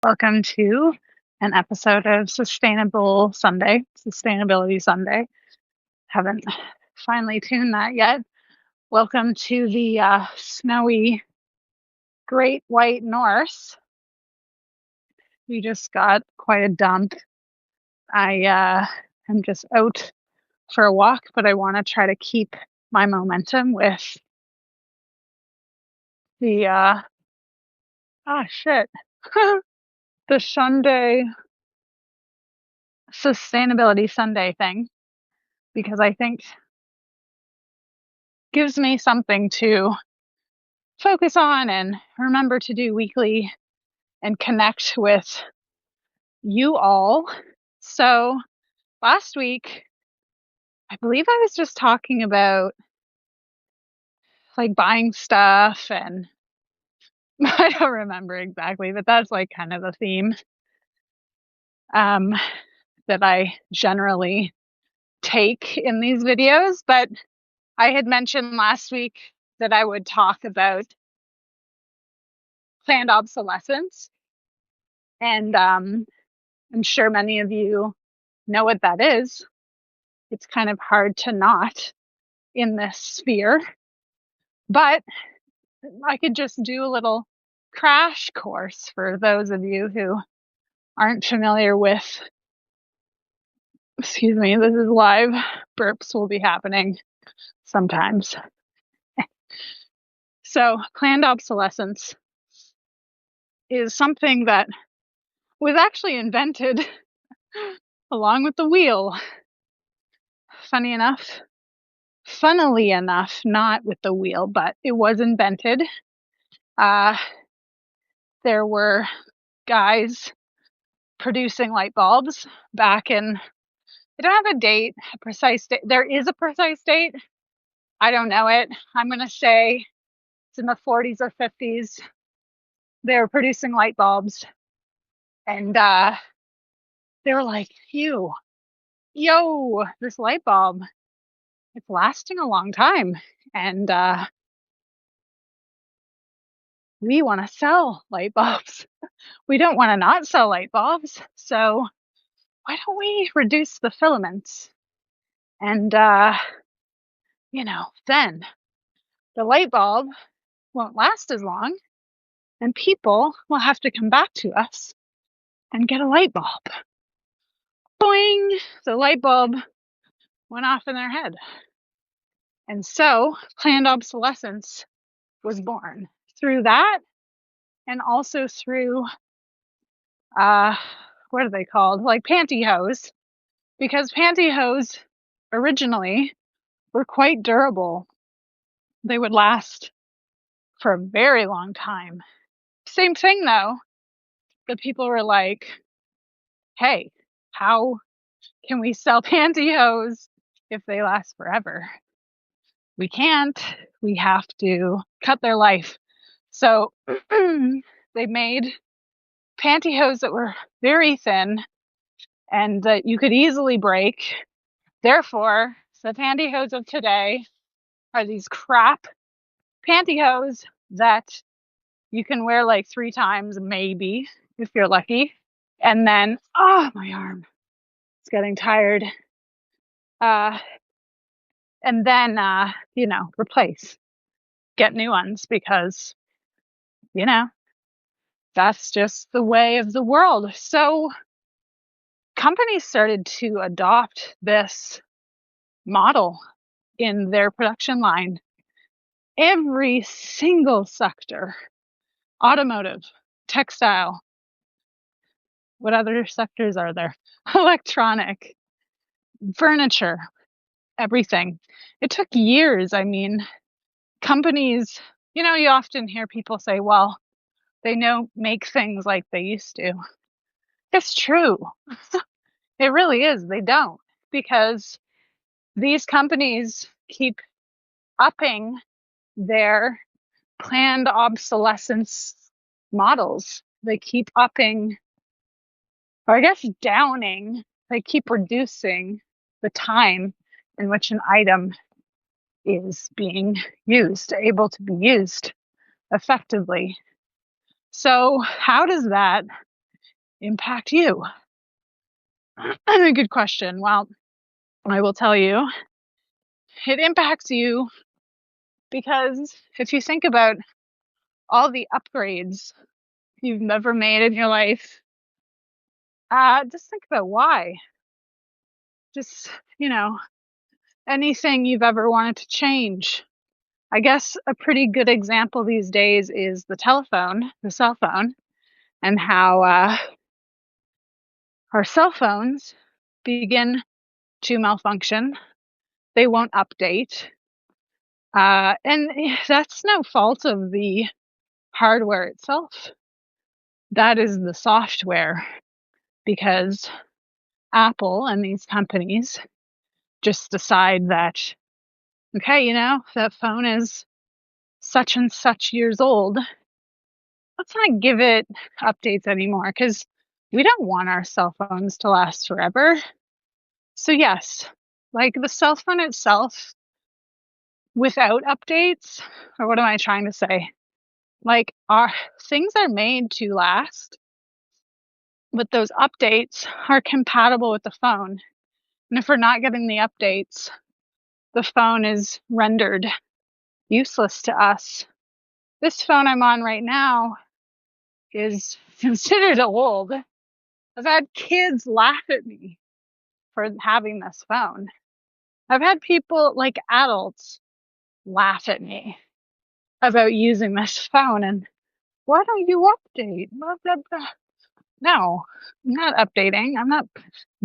Welcome to an episode of Sustainability Sunday. Haven't finally tuned that yet. Welcome to the snowy Great White North. We just got quite a dump. I am just out for a walk, but I want to try to keep my momentum with the the Sunday Sustainability Sunday thing, because I think gives me something to focus on and remember to do weekly and connect with you all. So last week, I believe I was just talking about like buying stuff, and I don't remember exactly, but that's like kind of the theme that I generally take in these videos. But I had mentioned last week that I would talk about planned obsolescence, and I'm sure many of you know what that is. It's kind of hard to not in this sphere, but I could just do a little crash course for those of you who aren't familiar with, excuse me, this is live, burps will be happening sometimes. So planned obsolescence is something that was actually invented along with the wheel. Funnily enough, not with the wheel, but it was invented. There were guys producing light bulbs back in, I don't have a precise date. There is a precise date. I don't know it. I'm going to say it's in the 40s or 50s. They were producing light bulbs, and they were like, yo, this light bulb, it's lasting a long time. And we want to sell light bulbs. We don't want to not sell light bulbs. So why don't we reduce the filaments? And, then the light bulb won't last as long, and people will have to come back to us and get a light bulb. Boing! The light bulb went off in their head. And so planned obsolescence was born through that, and also through, what are they called? Like pantyhose, because pantyhose originally were quite durable. They would last for a very long time. Same thing though, the people were like, hey, how can we sell pantyhose if they last forever? We can't. We have to cut their life. So they made pantyhose that were very thin and that you could easily break. Therefore, the pantyhose of today are these crap pantyhose that you can wear like 3 times, maybe, if you're lucky. And then, oh, my arm, it's getting tired. And then, replace, get new ones, because, that's just the way of the world. So companies started to adopt this model in their production line. Every single sector, automotive, textile, what other sectors are there? Electronic, furniture, everything. It took years. I mean, companies, you often hear people say, well, they don't make things like they used to. It's true. It really is. They don't, because these companies keep upping their planned obsolescence models. They keep upping, or I guess downing, they keep reducing the time in which an item is being used, able to be used effectively. So how does that impact you? Good question. Well, I will tell you, it impacts you because if you think about all the upgrades you've never made in your life, just think about why. Just, anything you've ever wanted to change. I guess a pretty good example these days is the cell phone, and how our cell phones begin to malfunction. They won't update. And that's no fault of the hardware itself. That is the software, because Apple and these companies just decide that, okay, that phone is such and such years old. Let's not give it updates anymore because we don't want our cell phones to last forever. So yes, like the cell phone itself without updates, or what am I trying to say? Like our things are made to last, but those updates are compatible with the phone. And if we're not getting the updates, the phone is rendered useless to us. This phone I'm on right now is considered old. I've had kids laugh at me for having this phone. I've had people, like adults, laugh at me about using this phone and why don't you update? Blah, blah, blah. No, I'm not updating. I'm not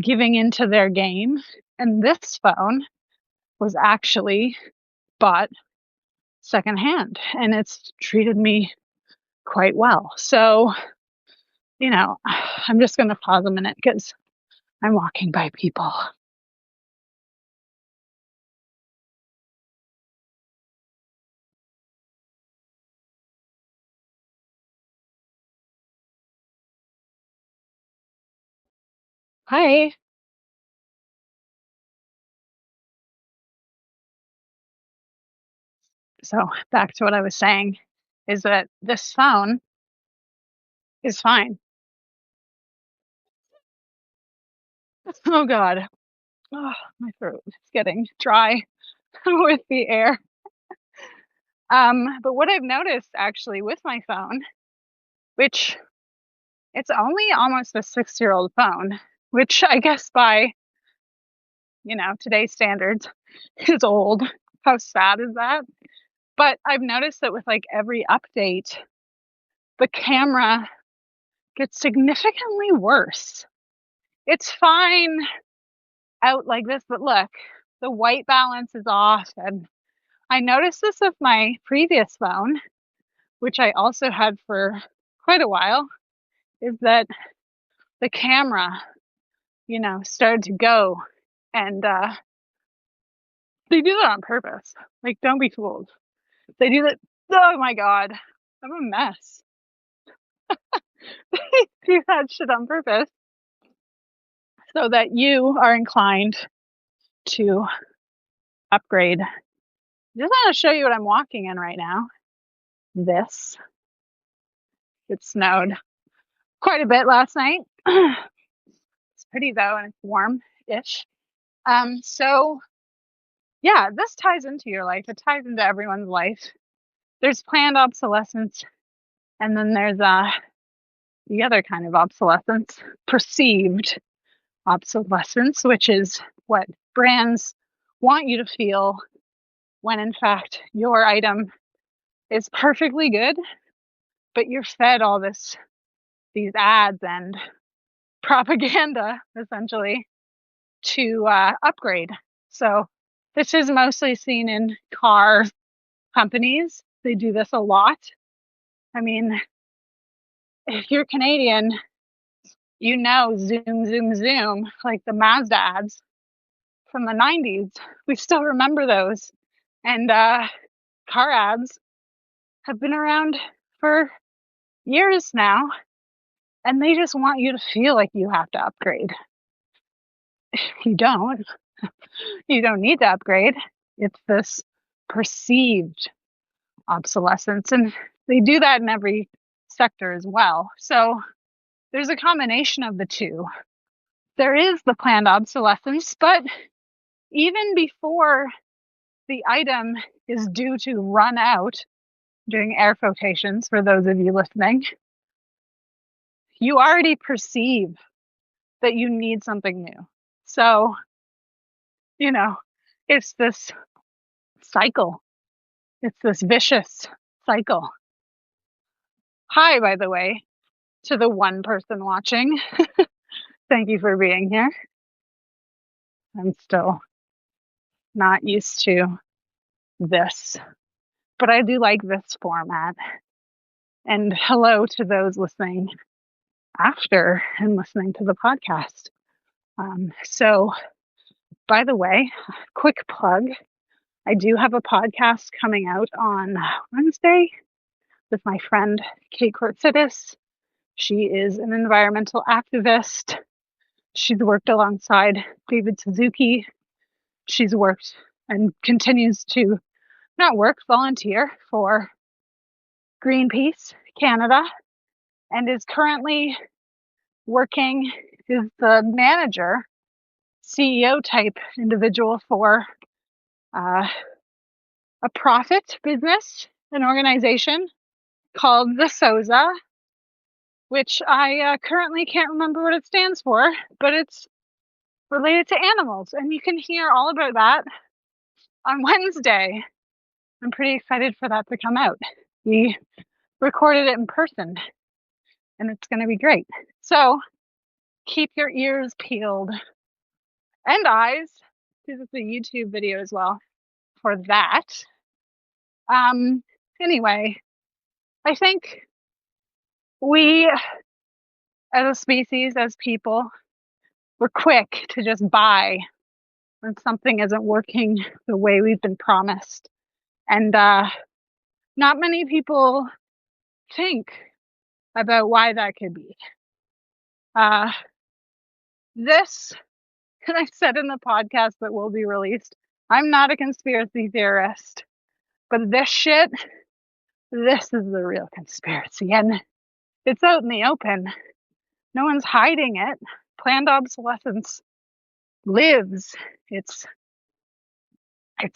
giving into their game. And this phone was actually bought secondhand and it's treated me quite well. So, I'm just going to pause a minute because I'm walking by people. Hi. So back to what I was saying is that this phone is fine. Oh God. Oh, my throat is getting dry with the air. But what I've noticed actually with my phone, which it's only almost a 6-year-old phone, which I guess by, today's standards is old. How sad is that? But I've noticed that with like every update, the camera gets significantly worse. It's fine out like this, but look, the white balance is off. And I noticed this with my previous phone, which I also had for quite a while, is that the camera, started to go. And they do that on purpose. Like, don't be fooled. They do that. Oh my God, I'm a mess. They do that shit on purpose so that you are inclined to upgrade. Just want to show you what I'm walking in right now. It snowed quite a bit last night. It's pretty though, and it's warm-ish. So yeah, this ties into your life. It ties into everyone's life. There's planned obsolescence, and then there's the other kind of obsolescence, perceived obsolescence, which is what brands want you to feel when in fact your item is perfectly good, but you're fed all these ads and propaganda essentially to upgrade. So this is mostly seen in car companies. They do this a lot. I mean, if you're Canadian, zoom, zoom, zoom, like the Mazda ads from the 90s. We still remember those. And car ads have been around for years now. And they just want you to feel like you have to upgrade. You don't. You don't need to upgrade. It's this perceived obsolescence. And they do that in every sector as well. So there's a combination of the two. There is the planned obsolescence, but even before the item is due to run out, doing air quotations for those of you listening, you already perceive that you need something new. So, it's this cycle. It's this vicious cycle. Hi, by the way, to the one person watching. Thank you for being here. I'm still not used to this, but I do like this format. And hello to those listening after and listening to the podcast. So, by the way, quick plug. I do have a podcast coming out on Wednesday with my friend Kate Kortsidis. She is an environmental activist. She's worked alongside David Suzuki. She's worked and continues to volunteer for Greenpeace Canada, and is currently working as the manager, CEO type individual for a profit business, an organization called the SOZA, which I currently can't remember what it stands for, but it's related to animals. And you can hear all about that on Wednesday. I'm pretty excited for that to come out. We recorded it in person, and it's going to be great. So keep your ears peeled and eyes, because it's a YouTube video as well, for that. Anyway, I think we, as a species, as people, we're quick to just buy when something isn't working the way we've been promised. And not many people think about why that could be. This, and I've said in the podcast that will be released, I'm not a conspiracy theorist, but this is the real conspiracy, and it's out in the open. No one's hiding it. Planned obsolescence lives. It's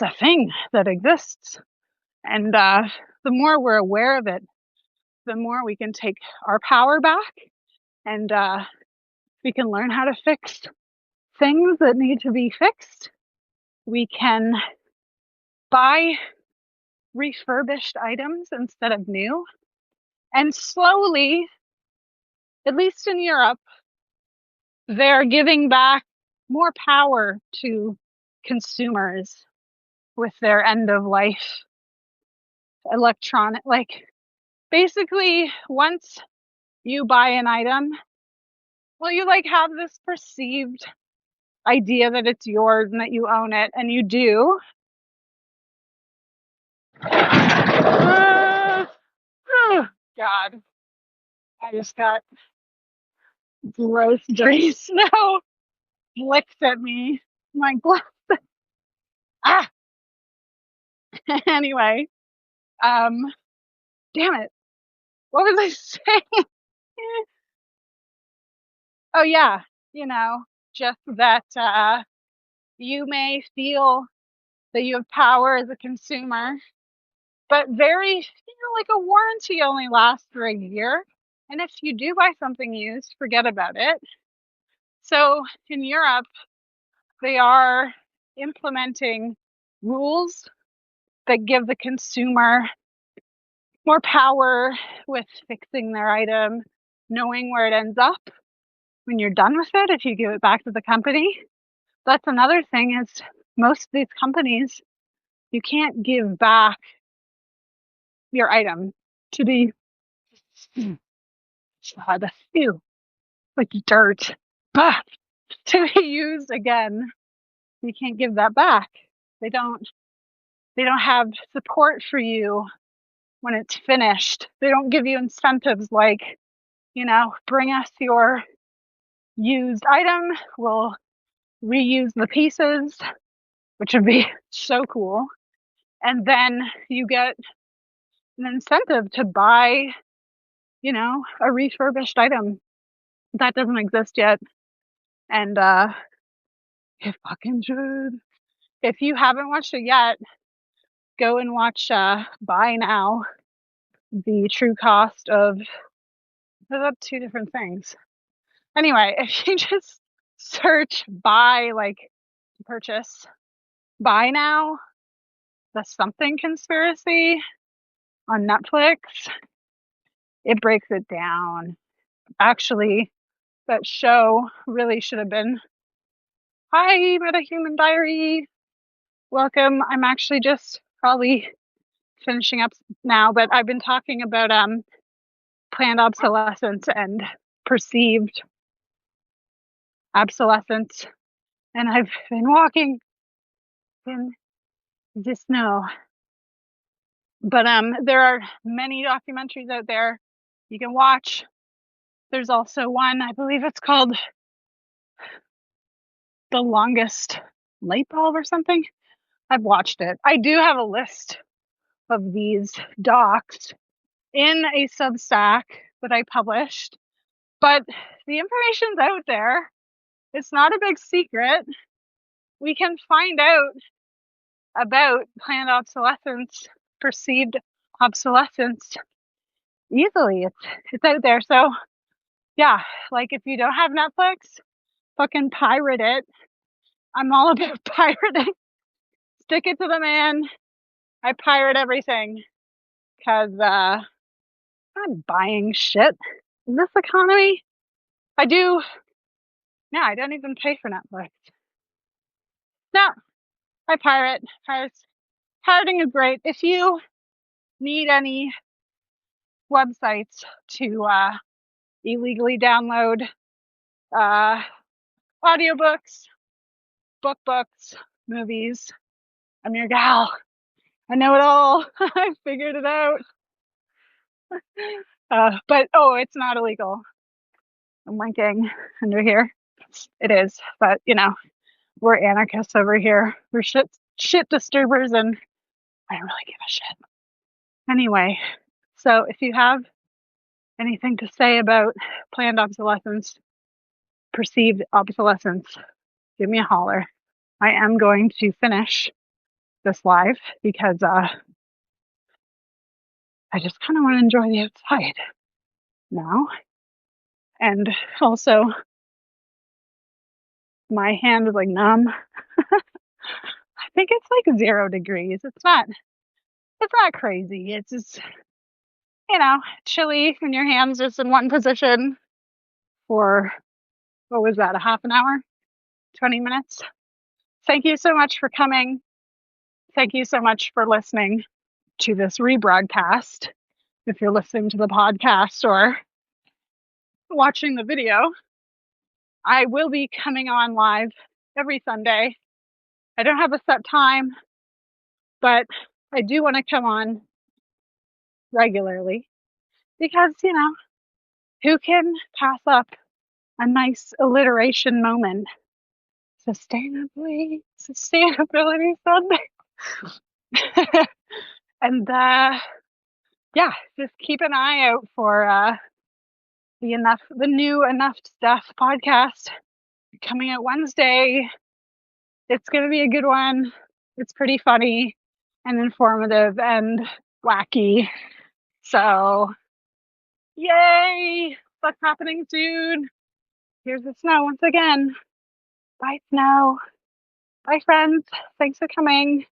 a thing that exists, and the more we're aware of it, the more we can take our power back, and we can learn how to fix things that need to be fixed. We can buy refurbished items instead of new. And slowly, at least in Europe, they're giving back more power to consumers with their end of life electronic. Like, basically, once you buy an item, well, you have this perceived idea that it's yours and that you own it, and you do. Oh, God. I just got gross dirty snow flicked at me. My glasses. Ah! Anyway, damn it. What was I saying? Oh, yeah. Just that you may feel that you have power as a consumer, but like a warranty only lasts for a year. And if you do buy something used, forget about it. So in Europe, they are implementing rules that give the consumer more power with fixing their item, knowing where it ends up when you're done with it, if you give it back to the company. That's another thing, is most of these companies, you can't give back your item to be like dirt, but to be used again. You can't give that back. They don't have support for you when it's finished. They don't give you incentives like, bring us your used item, we'll reuse the pieces, which would be so cool. And then you get an incentive to buy, a refurbished item That doesn't exist yet. And it fucking should. If you haven't watched it yet, go and watch Buy Now, the true cost of, those are two different things. Anyway, if you just search buy, like purchase, Buy Now, the something conspiracy on Netflix, it breaks it down. Actually, that show really should have been, hi, MetaHuman Diary. Welcome. I'm actually just probably finishing up now, but I've been talking about planned obsolescence and perceived obsolescence, and I've been walking in the snow. But there are many documentaries out there you can watch. There's also one, I believe it's called The Longest Light Bulb or something. I've watched it. I do have a list of these docs in a Substack that I published, but the information's out there. It's not a big secret. We can find out about planned obsolescence, perceived obsolescence easily. It's out there. So yeah, like if you don't have Netflix, fucking pirate it. I'm all about pirating. Stick it to the man. I pirate everything because I'm not buying shit in this economy. I do. No, I don't even pay for Netflix. No, I pirate. Pirating is great. If you need any websites to illegally download audiobooks, books, movies, I'm your gal. I know it all. I figured it out. But it's not illegal. I'm linking under here. It is, but we're anarchists over here. We're shit disturbers, and I don't really give a shit. Anyway, so if you have anything to say about planned obsolescence, perceived obsolescence, give me a holler. I am going to finish this live because I just kind of want to enjoy the outside now. And also, my hand is like numb. I think it's like 0 degrees. It's not crazy. It's just, chilly when your hand's just in one position for, what was that, a half an hour, 20 minutes? Thank you so much for coming. Thank you so much for listening to this rebroadcast. If you're listening to the podcast or watching the video, I will be coming on live every Sunday. I don't have a set time, but I do want to come on regularly because, who can pass up a nice alliteration moment? Sustainability Sunday. And just keep an eye out for the new Enough Stuff podcast coming out Wednesday. It's going to be a good one. It's pretty funny and informative and wacky. So, yay! What's happening soon? Here's the snow once again. Bye, snow. Bye, friends. Thanks for coming.